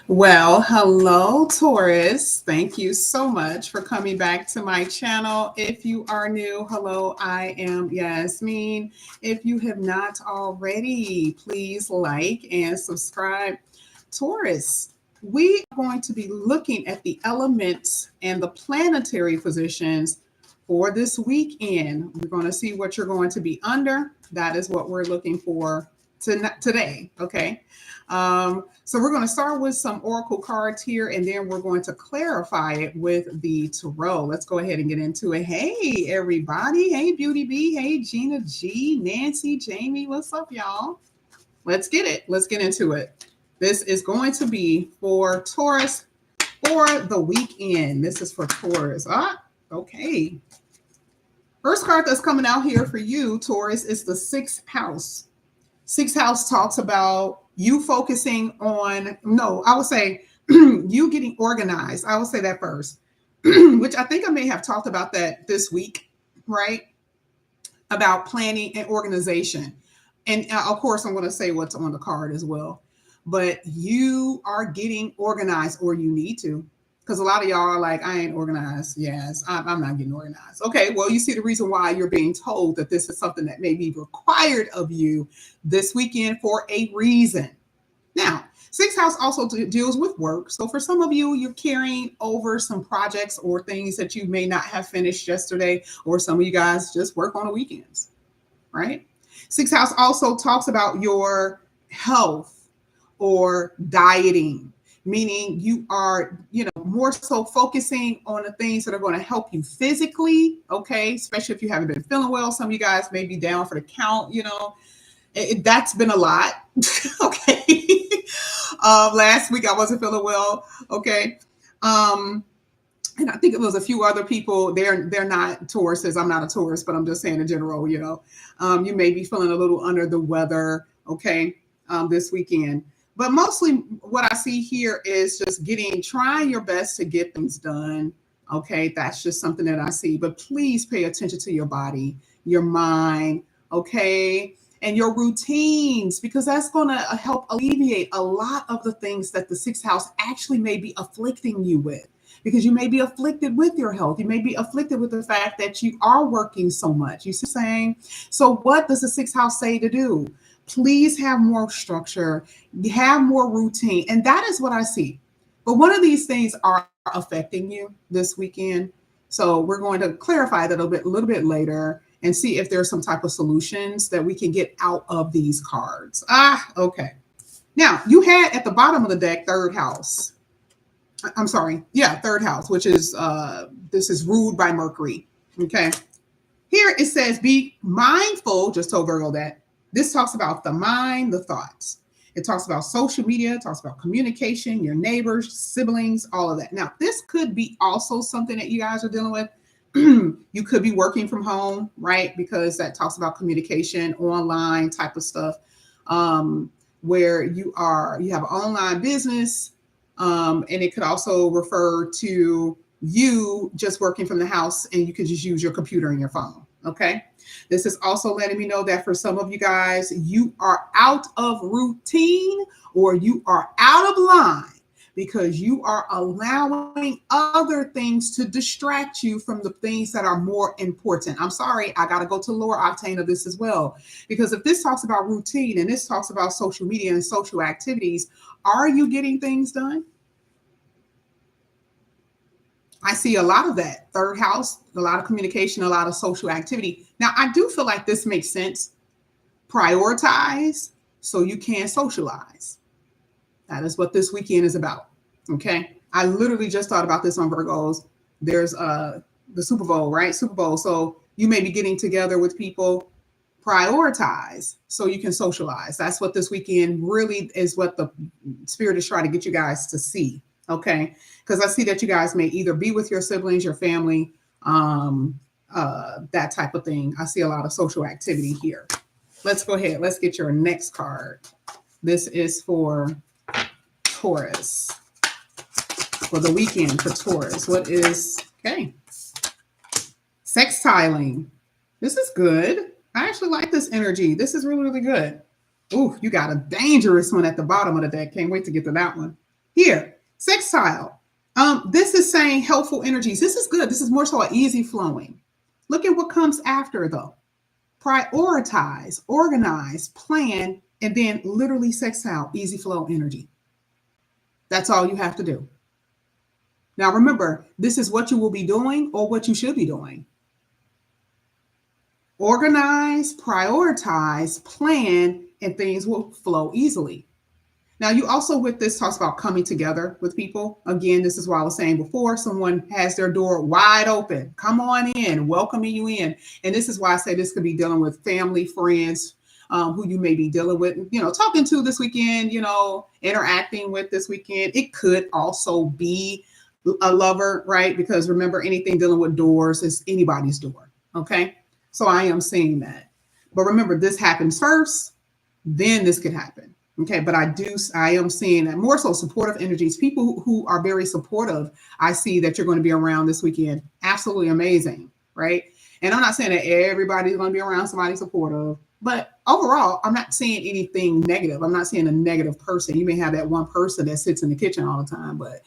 Well, hello, Taurus. Thank you so much for coming back to my channel. If you are new, hello, I am Yasmin. If you have not already, please like and subscribe. Taurus, we are going to be looking at the elements and the planetary positions for this weekend. We're going to see what you're going to be under. That is what we're looking for today. Okay. So we're going to start with some oracle cards here, and then we're going to clarify it with the tarot. Let's go ahead and get into it. Hey, everybody. Hey, Beauty B. Hey, Gina G. Nancy, Jamie. What's up, y'all? Let's get it. Let's get into it. This is going to be for Taurus for the weekend. This is for Taurus. Okay. First card that's coming out here for you, Taurus, is the sixth house. Sixth house talks about you focusing on, no, I would say you getting organized. I would say that first, which I think I may have talked about that this week, right? About planning and organization. And of course, I'm going to say what's on the card as well. But you are getting organized, or you need to. Because a lot of y'all are like, I ain't organized. Yes, I'm not getting organized. Okay, well, you see the reason why you're being told that this is something that may be required of you this weekend for a reason. Now, sixth house also deals with work. So for some of you, you're carrying over some projects or things that you may not have finished yesterday, or some of you guys just work on the weekends, right? Sixth house also talks about your health or dieting, meaning you are, more so focusing on the things that are going to help you physically, okay? Especially if you haven't been feeling well. Some of you guys may be down for the count, that's been a lot, okay? Last week I wasn't feeling well, okay? And I think it was a few other people. They're not Tauruses. I'm not a Taurus, but I'm just saying in general, you may be feeling a little under the weather, okay, this weekend. But mostly what I see here is just trying your best to get things done. Okay, that's just something that I see. But please pay attention to your body, your mind, okay, and your routines, because that's going to help alleviate a lot of the things that the sixth house actually may be afflicting you with. Because you may be afflicted with your health. You may be afflicted with the fact that you are working so much. You see what I'm saying? So what does the sixth house say to do? Please have more structure, have more routine. And that is what I see. But one of these things are affecting you this weekend. So we're going to clarify that a little bit later and see if there's some type of solutions that we can get out of these cards. Okay. Now, you had at the bottom of the deck, third house. I'm sorry. Yeah, third house, which is, this is ruled by Mercury. Okay. Here it says, be mindful, just told Virgo that. This talks about the mind, the thoughts. It talks about social media, it talks about communication, your neighbors, siblings, all of that. Now, this could be also something that you guys are dealing with. You could be working from home, right? Because that talks about communication, online type of stuff, where you have an online business. And it could also refer to you just working from the house, and you could just use your computer and your phone. Okay. This is also letting me know that for some of you guys, you are out of routine, or you are out of line because you are allowing other things to distract you from the things that are more important. I'm sorry, I got to go to lower octane of this as well, because if this talks about routine and this talks about social media and social activities, are you getting things done? I see a lot of that. Third house, a lot of communication, a lot of social activity. Now, I do feel like this makes sense. Prioritize so you can socialize. That is what this weekend is about. Okay. I literally just thought about this on Virgos. There's the Super Bowl, right? Super Bowl. So you may be getting together with people. Prioritize so you can socialize. That's what this weekend really is, what the spirit is trying to get you guys to see. Okay. Because I see that you guys may either be with your siblings, your family, that type of thing. I see a lot of social activity here. Let's go ahead. Let's get your next card. This is for Taurus. For the weekend for Taurus. What is, okay. Sextiling. This is good. I actually like this energy. This is really, really good. Ooh, you got a dangerous one at the bottom of the deck. Can't wait to get to that one. Here, sextile. This is saying helpful energies. This is good. This is more so easy flowing. Look at what comes after though. Prioritize, organize, plan, and then literally sextile, easy flow energy. That's all you have to do. Now remember, this is what you will be doing or what you should be doing. Organize, prioritize, plan, and things will flow easily. Now, you also with this talks about coming together with people. Again, this is what I was saying before. Someone has their door wide open. Come on in, welcoming you in. And this is why I say this could be dealing with family, friends, who you may be dealing with, talking to this weekend, interacting with this weekend. It could also be a lover, right? Because remember, anything dealing with doors is anybody's door. Okay. So I am seeing that. But remember, this happens first, then this could happen. Okay, but I am seeing that more so supportive energies, people who are very supportive. I see that you're going to be around this weekend. Absolutely amazing, right? And I'm not saying that everybody's going to be around somebody supportive, but overall, I'm not seeing anything negative. I'm not seeing a negative person. You may have that one person that sits in the kitchen all the time, but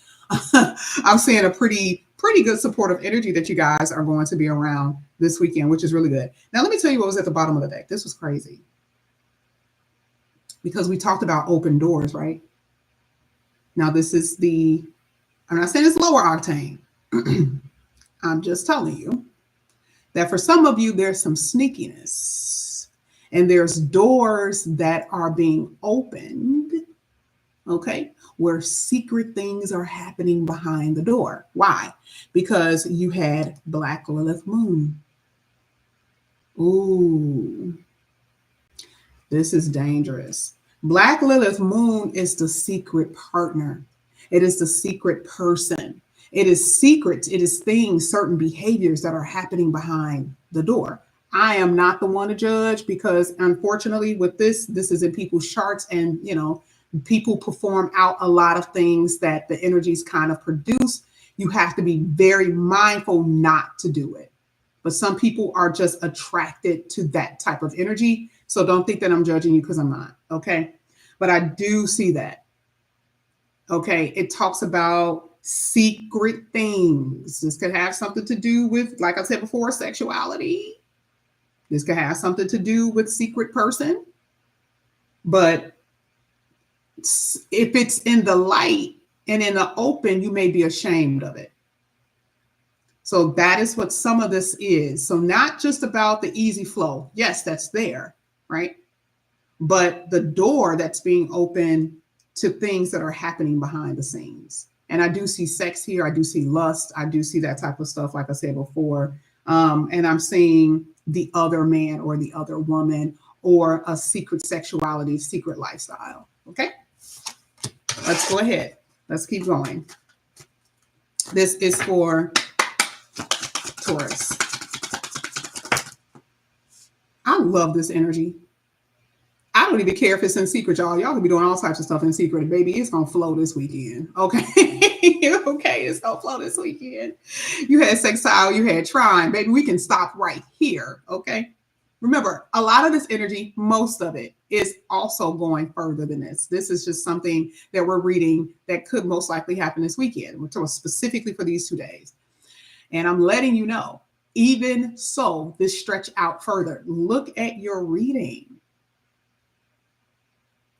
I'm seeing a pretty good supportive energy that you guys are going to be around this weekend, which is really good. Now, let me tell you what was at the bottom of the deck. This was crazy. Because we talked about open doors, right? Now, this is I'm not saying it's lower octane. I'm just telling you that for some of you, there's some sneakiness and there's doors that are being opened, okay, where secret things are happening behind the door. Why? Because you had Black Lilith Moon. Ooh, this is dangerous. Black Lilith Moon is the secret partner. It is the secret person. It is secrets. It is things, certain behaviors that are happening behind the door. I am not the one to judge because unfortunately with this is in people's charts and, people perform out a lot of things that the energies kind of produce. You have to be very mindful not to do it. But some people are just attracted to that type of energy. So don't think that I'm judging you because I'm not. Okay. But I do see that. Okay. It talks about secret things. This could have something to do with, like I said before, sexuality. This could have something to do with secret person. But if it's in the light and in the open, you may be ashamed of it. So that is what some of this is. So not just about the easy flow. Yes, that's there, right? But the door that's being open to things that are happening behind the scenes. And I do see sex here. I do see lust. I do see that type of stuff, like I said before. And I'm seeing the other man or the other woman or a secret sexuality, secret lifestyle. Okay, let's go ahead. Let's keep going. This is for Taurus. I love this energy. I don't even care if it's in secret, y'all. Y'all can be doing all types of stuff in secret. Baby, it's going to flow this weekend. Okay. Okay, it's going to flow this weekend. You had sextile, you had trine. Baby, we can stop right here. Okay. Remember, a lot of this energy, most of it is also going further than this. This is just something that we're reading that could most likely happen this weekend. We're talking specifically for these 2 days. And I'm letting you know, even so, this stretch out further. Look at your reading.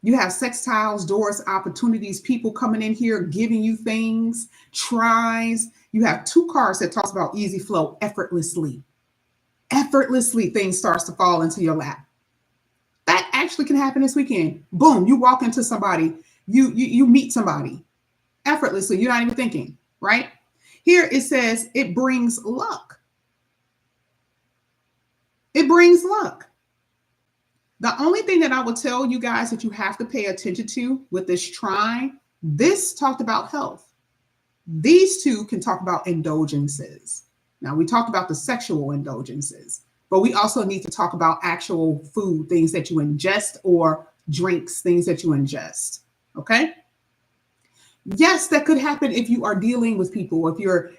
You have sextiles, doors, opportunities, people coming in here, giving you things, tries. You have 2 cards that talks about easy flow, effortlessly. Effortlessly, things starts to fall into your lap. That actually can happen this weekend. Boom, you walk into somebody, you meet somebody effortlessly. You're not even thinking, right? Here it says it brings luck. It brings luck. The only thing that I will tell you guys that you have to pay attention to with this trine, this talked about health. These 2 can talk about indulgences. Now, we talked about the sexual indulgences, but we also need to talk about actual food, things that you ingest, or drinks, things that you ingest. Okay? Yes, that could happen if you are dealing with people, if you're,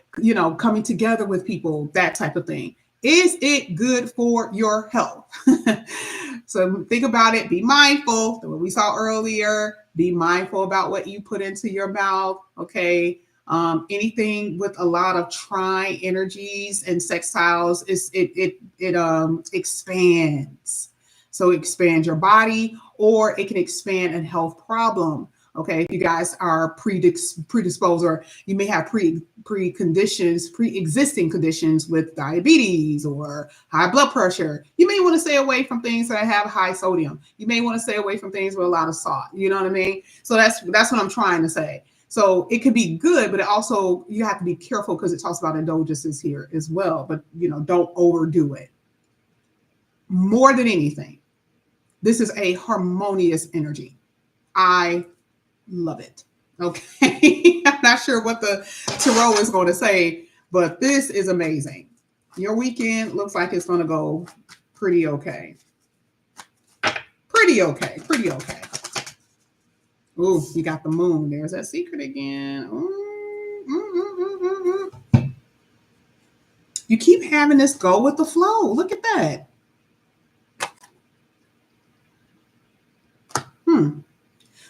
coming together with people, that type of thing. Is it good for your health? So think about it. Be mindful. What we saw earlier. Be mindful about what you put into your mouth. Okay. Anything with a lot of tri energies and sextiles it expands. So expand your body, or it can expand a health problem. Okay, if you guys are predisposed, or you may have pre-existing conditions with diabetes or high blood pressure, you may want to stay away from things that have high sodium. You may want to stay away from things with a lot of salt. You know what I mean? So that's what I'm trying to say. So it could be good, but it also, you have to be careful because it talks about indulgences here as well. But don't overdo it. More than anything, this is a harmonious energy. I love it. Okay. I'm not sure what the tarot is going to say, but this is amazing. Your weekend looks like it's going to go pretty okay. Pretty okay. Pretty okay. Ooh, you got the moon. There's that secret again. You keep having this go with the flow. Look at that.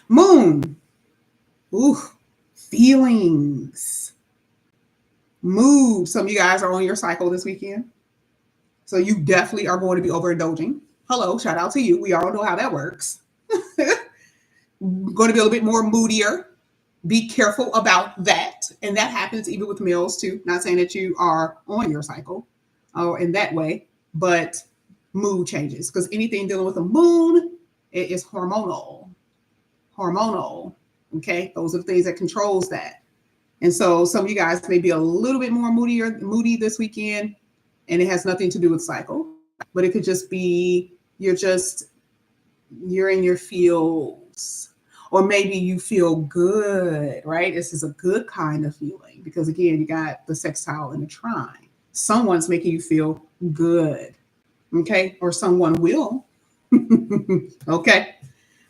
Moon. Ooh, feelings. Mood. Some of you guys are on your cycle this weekend. So you definitely are going to be overindulging. Hello, shout out to you. We all know how that works. Going to be a little bit more moodier. Be careful about that. And that happens even with males too. Not saying that you are on your cycle or in that way, but mood changes. Because anything dealing with the moon, it is hormonal. Hormonal. Okay. Those are the things that controls that. And so some of you guys may be a little bit more moody this weekend, and it has nothing to do with cycle, but it could just be you're in your feels, or maybe you feel good, right? This is a good kind of feeling because, again, you got the sextile and the trine. Someone's making you feel good, okay? Or someone will, okay?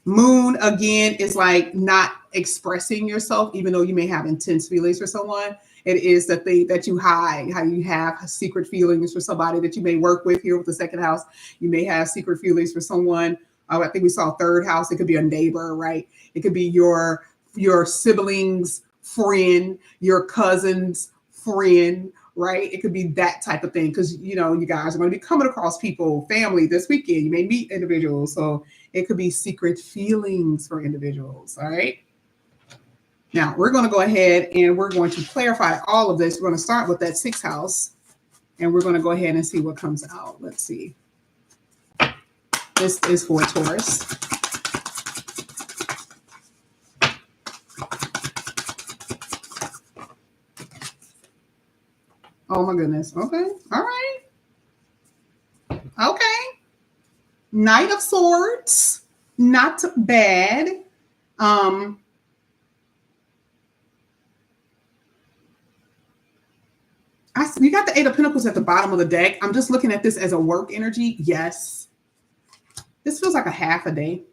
Moon, again, is like not expressing yourself, even though you may have intense feelings for someone. It is the thing that you hide, how you have secret feelings for somebody that you may work with here with the second house. You may have secret feelings for someone. I think we saw third house. It could be a neighbor, right? It could be your sibling's friend, your cousin's friend, right? It could be that type of thing because, you guys are going to be coming across people, family this weekend. You may meet individuals. So it could be secret feelings for individuals, all right? Now, we're going to go ahead and we're going to clarify all of this. We're going to start with that sixth house, and we're going to go ahead and see what comes out. Let's see. This is for Taurus. Oh, my goodness. Okay. All right. Okay. Knight of Swords. Not bad. You got the Eight of Pentacles at the bottom of the deck. I'm just looking at this as a work energy. Yes. This feels like a half a day.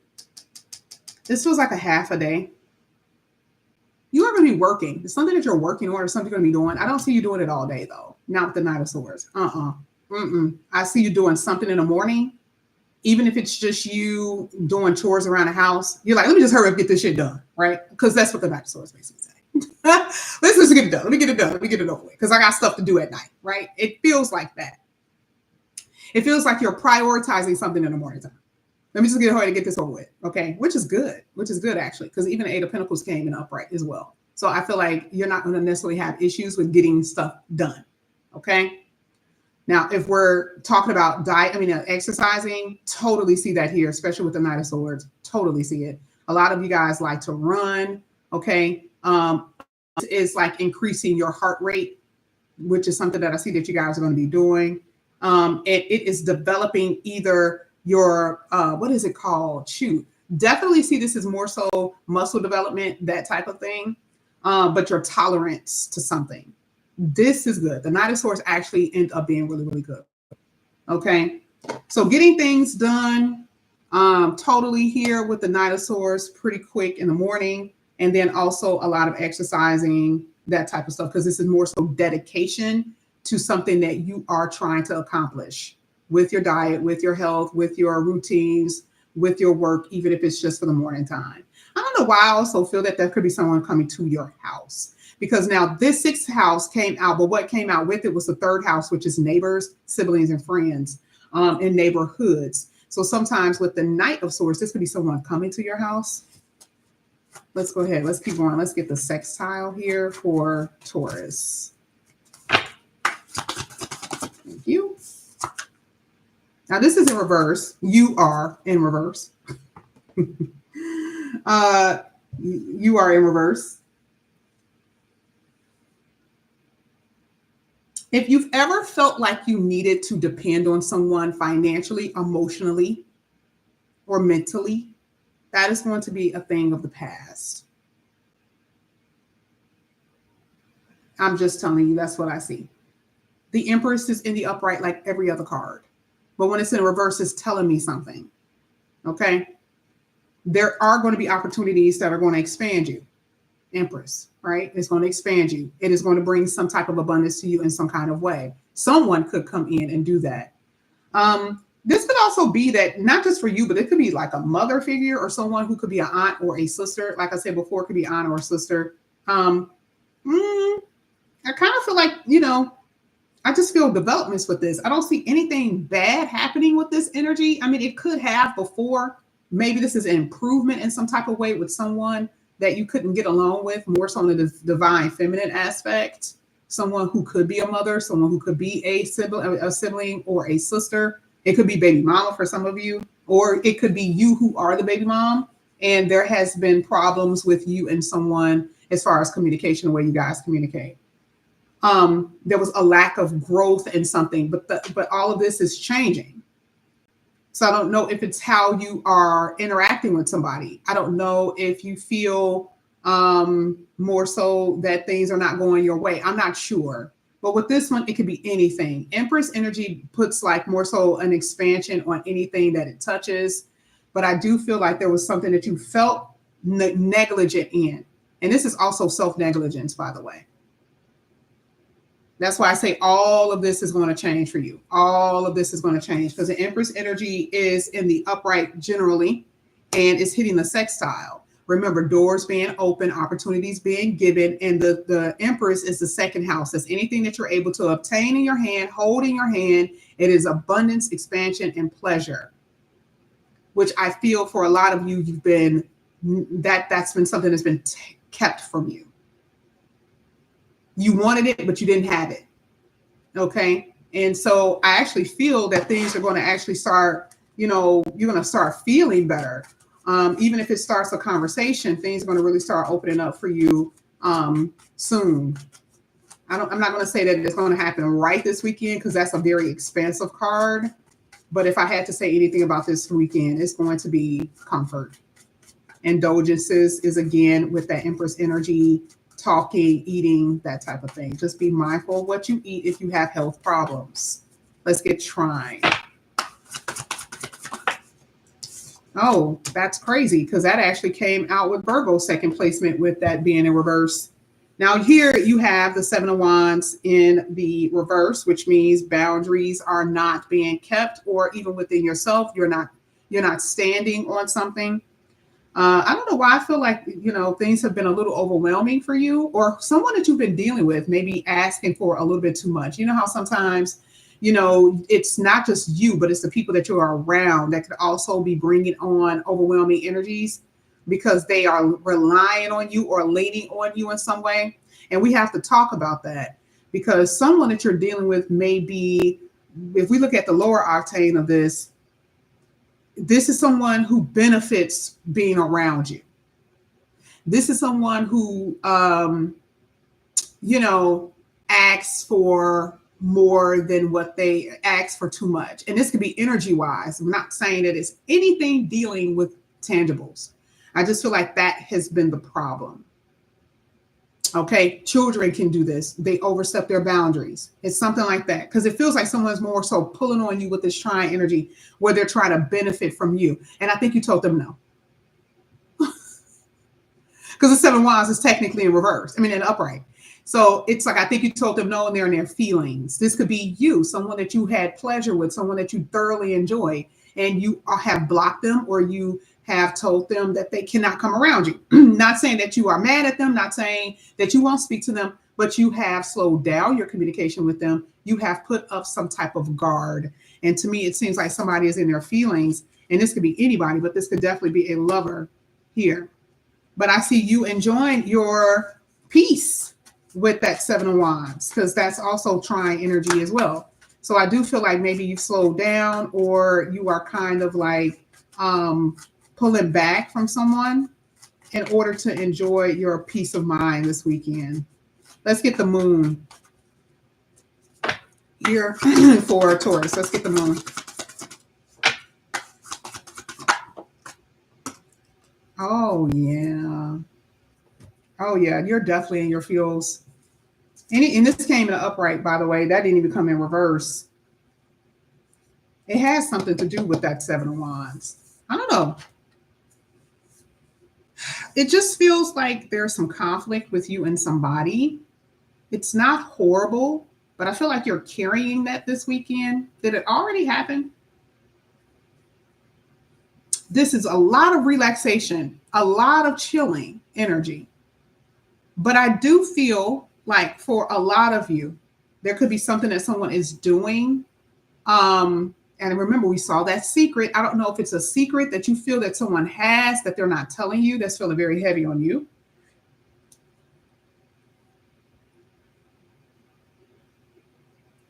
This feels like a half a day. You are going to be working. It's something that you're working on or something you're going to be doing. I don't see you doing it all day, though. Not with the Knight of Swords. I see you doing something in the morning. Even if it's just you doing chores around the house. You're like, let me just hurry up and get this shit done, right? Because that's what the Knight of Swords basically say. Let's just get it done. Let me get it done. Let me get it over with. Because I got stuff to do at night, right? It feels like that. It feels like you're prioritizing something in the morning time. Let me just get ahead and get this over with, okay? Which is good, actually, because even the Eight of Pentacles came in upright as well. So I feel like you're not going to necessarily have issues with getting stuff done, okay? Now, if we're talking about exercising, totally see that here, especially with the Knight of Swords. Totally see it. A lot of you guys like to run, okay? It's like increasing your heart rate, which is something that I see that you guys are going to be doing. It is developing either your, what is it called? Definitely see this as more so muscle development, that type of thing, but your tolerance to something. This is good. The Knight of Swords actually end up being really, really good. Okay. So getting things done totally here with the Knight of Swords pretty quick in the morning. And then also a lot of exercising, that type of stuff, because this is more so dedication to something that you are trying to accomplish with your diet, with your health, with your routines, with your work, even if it's just for the morning time. I don't know why I also feel that there could be someone coming to your house, because now this sixth house came out, but what came out with it was the third house, which is neighbors, siblings, and friends in neighborhoods. So sometimes with the Knight of Swords, this could be someone coming to your house. Let's go ahead. Let's keep going. Let's get the sextile here for Taurus. Thank you. Now this is in reverse. You are in reverse. You are in reverse. If you've ever felt like you needed to depend on someone financially, emotionally, or mentally, that is going to be a thing of the past. I'm just telling you, that's what I see. The Empress is in the upright like every other card. But when it's in reverse, it's telling me something. Okay? There are going to be opportunities that are going to expand you. Empress, right? It's going to expand you. It is going to bring some type of abundance to you in some kind of way. Someone could come in and do that. This could also be that not just for you, but it could be like a mother figure or someone who could be an aunt or a sister. Like I said before, it could be aunt or sister. I kind of feel like, I just feel developments with this. I don't see anything bad happening with this energy. I mean, it could have before. Maybe this is an improvement in some type of way with someone that you couldn't get along with, more so in the divine feminine aspect. Someone who could be a mother, someone who could be a sibling or a sister. It could be baby mama for some of you, or it could be you who are the baby mom. And there has been problems with you and someone as far as communication, the way you guys communicate. There was a lack of growth in something, but all of this is changing. So I don't know if it's how you are interacting with somebody. I don't know if you feel more so that things are not going your way. I'm not sure. But with this one, it could be anything. Empress energy puts like more so an expansion on anything that it touches. But I do feel like there was something that you felt negligent in. And this is also self-negligence, by the way. That's why I say all of this is going to change for you. All of this is going to change because the Empress energy is in the upright generally and it's hitting the sextile. Remember, doors being open, opportunities being given, and the Empress is the second house. That's anything that you're able to obtain in your hand, hold in your hand. It is abundance, expansion, and pleasure, which I feel for a lot of you, that's been something that's been kept from you. You wanted it, but you didn't have it. Okay. And so I actually feel that things are going to actually start, you're going to start feeling better. Even if it starts a conversation, things are going to really start opening up for you soon. I'm not going to say that it's going to happen right this weekend because that's a very expansive card. But if I had to say anything about this weekend, it's going to be comfort. Indulgences is again with that Empress energy, talking, eating, that type of thing. Just be mindful of what you eat if you have health problems. Let's get Trine. Oh, that's crazy because that actually came out with Virgo second placement with that being in reverse. Now here you have the Seven of Wands in the reverse, which means boundaries are not being kept, or even within yourself, you're not standing on something. I don't know why I feel like, things have been a little overwhelming for you, or someone that you've been dealing with, maybe asking for a little bit too much. You know how sometimes, it's not just you, but it's the people that you're around that could also be bringing on overwhelming energies because they are relying on you or leaning on you in some way. And we have to talk about that because someone that you're dealing with may be, if we look at the lower octane of this is someone who benefits being around you. This is someone who, asks for more than what they ask for too much. And this could be energy wise. I'm not saying that it's anything dealing with tangibles. I just feel like that has been the problem. Okay, children can do this. They overstep their boundaries. It's something like that because it feels like someone's more so pulling on you with this Trine energy where they're trying to benefit from you. And I think you told them no. Because the Seven of Wands is technically in reverse. I mean, in upright. So it's like, I think you told them no and they're in their feelings. This could be you, someone that you had pleasure with, someone that you thoroughly enjoy, and you have blocked them, or you have told them that they cannot come around you. Not saying that you are mad at them, not saying that you won't speak to them, but you have slowed down your communication with them. You have put up some type of guard. And to me, it seems like somebody is in their feelings. And this could be anybody, but this could definitely be a lover here. But I see you enjoying your peace with that Seven of Wands, because that's also trying energy as well. So I do feel like maybe you've slowed down, or you are kind of like pulling back from someone in order to enjoy your peace of mind this weekend. Let's get the moon here for Taurus. Let's get the moon. Oh, yeah. Oh, yeah. You're definitely in your feels. And this came in an upright, by the way. That didn't even come in reverse. It has something to do with that Seven of Wands. I don't know. It just feels like there's some conflict with you and somebody. It's not horrible, but I feel like you're carrying that this weekend. Did it already happen? This is a lot of relaxation, a lot of chilling energy. But I do feel like for a lot of you, there could be something that someone is doing. And remember, we saw that secret. I don't know if it's a secret that you feel that someone has that they're not telling you, that's feeling very heavy on you.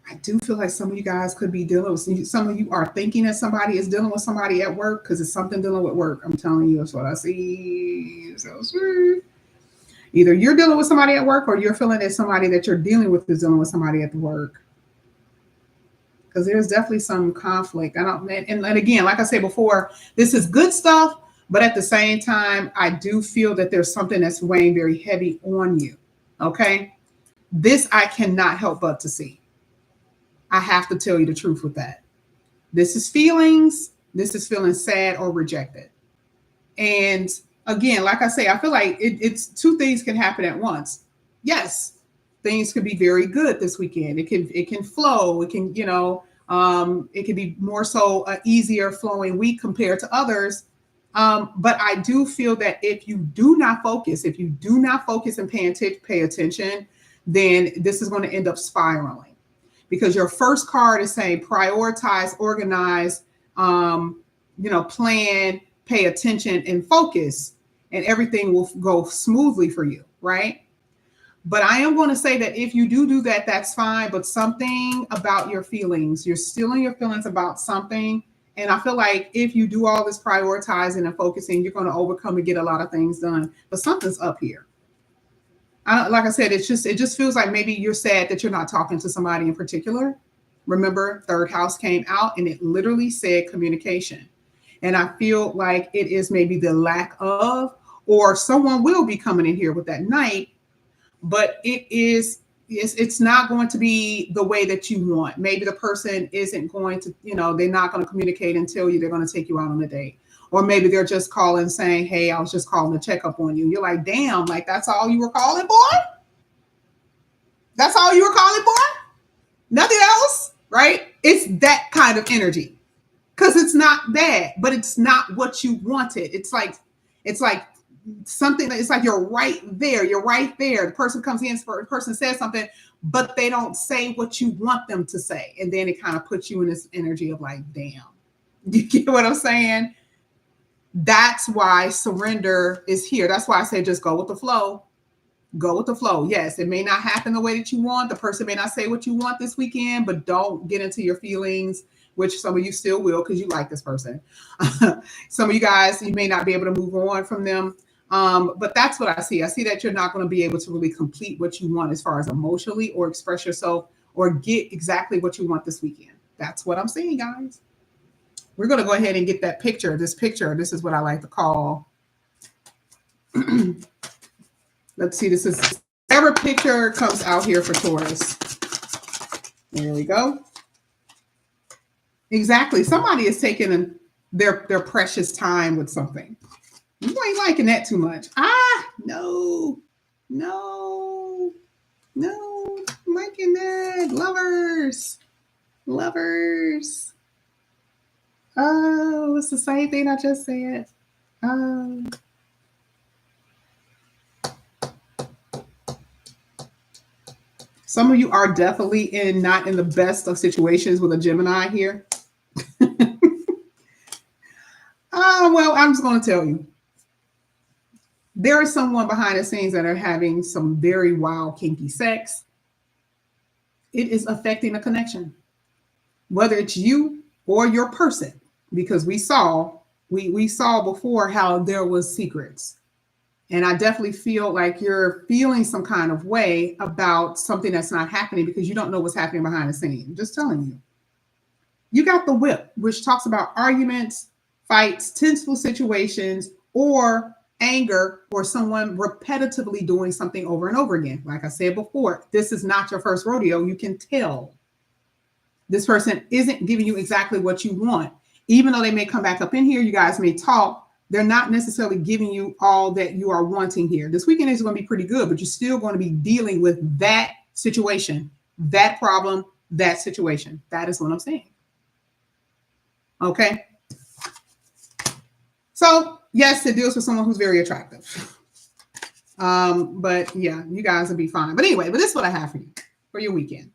I do feel like some of you guys could be dealing with, some of you are thinking that somebody is dealing with somebody at work, because it's something dealing with work. I'm telling you, that's what I see. So sweet. Either you're dealing with somebody at work, or you're feeling that somebody that you're dealing with is dealing with somebody at the work. Because there's definitely some conflict. And again, like I said before, this is good stuff, but at the same time, I do feel that there's something that's weighing very heavy on you. Okay. This I cannot help but to see. I have to tell you the truth with that. This is feelings. This is feeling sad or rejected. And again, like I say, I feel like it's two things can happen at once. Yes, things could be very good this weekend. It can flow. It can, it can be more so an easier flowing week compared to others. But I do feel that if you do not focus and pay attention, then this is going to end up spiraling, because your first card is saying prioritize, organize, plan, pay attention, and focus, and everything will go smoothly for you, right? But I am going to say that if you do that, that's fine. But something about your feelings, you're still in your feelings about something. And I feel like if you do all this prioritizing and focusing, you're going to overcome and get a lot of things done. But something's up here. Like I said, it just feels like maybe you're sad that you're not talking to somebody in particular. Remember, third house came out and it literally said communication. And I feel like it is maybe the lack of, or someone will be coming in here with that night, but it's not going to be the way that you want. Maybe the person isn't going to, they're not going to communicate and tell you they're going to take you out on a date. Or maybe they're just calling saying, hey, I was just calling to check up on you. You're like, damn, like that's all you were calling for? That's all you were calling for? Nothing else, right? It's that kind of energy. Because it's not bad, but it's not what you wanted. It's like something that it's like you're right there. You're right there. The person comes in, the person says something, but they don't say what you want them to say. And then it kind of puts you in this energy of like, damn. You get what I'm saying? That's why surrender is here. That's why I say just go with the flow. Go with the flow. Yes, it may not happen the way that you want. The person may not say what you want this weekend, but don't get into your feelings, which some of you still will because you like this person. Some of you guys, you may not be able to move on from them. But that's what I see. I see that you're not going to be able to really complete what you want as far as emotionally or express yourself or get exactly what you want this weekend. That's what I'm seeing, guys. We're going to go ahead and get that picture. This picture, this is what I like to call. Let's see, this is whatever picture comes out here for Taurus. There we go. Exactly. Somebody is taking their precious time with something. You ain't liking that too much. No. No, Mike and Ned, lovers. Lovers. Oh, it's the same thing I just said. Um, some of you are definitely not in the best of situations with a Gemini here. Well, I'm just going to tell you. There is someone behind the scenes that are having some very wild, kinky sex. It is affecting the connection, whether it's you or your person, because we saw before how there was secrets. And I definitely feel like you're feeling some kind of way about something that's not happening because you don't know what's happening behind the scene. I'm just telling you. You got the whip, which talks about arguments, fights, tenseful situations, or anger, or someone repetitively doing something over and over again. Like I said before, this is not your first rodeo. You can tell this person isn't giving you exactly what you want. Even though they may come back up in here, you guys may talk, they're not necessarily giving you all that you are wanting here. This weekend is going to be pretty good, but you're still going to be dealing with that situation, that problem, that situation. That is what I'm saying. Okay. So yes, it deals with someone who's very attractive. But yeah, you guys will be fine. But anyway, this is what I have for you for your weekend.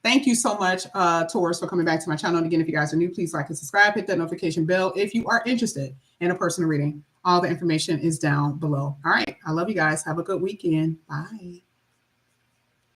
Thank you so much, Taurus, for coming back to my channel. And again, if you guys are new, please like and subscribe, hit that notification bell if you are interested in a personal reading. All the information is down below. All right. I love you guys. Have a good weekend. Bye.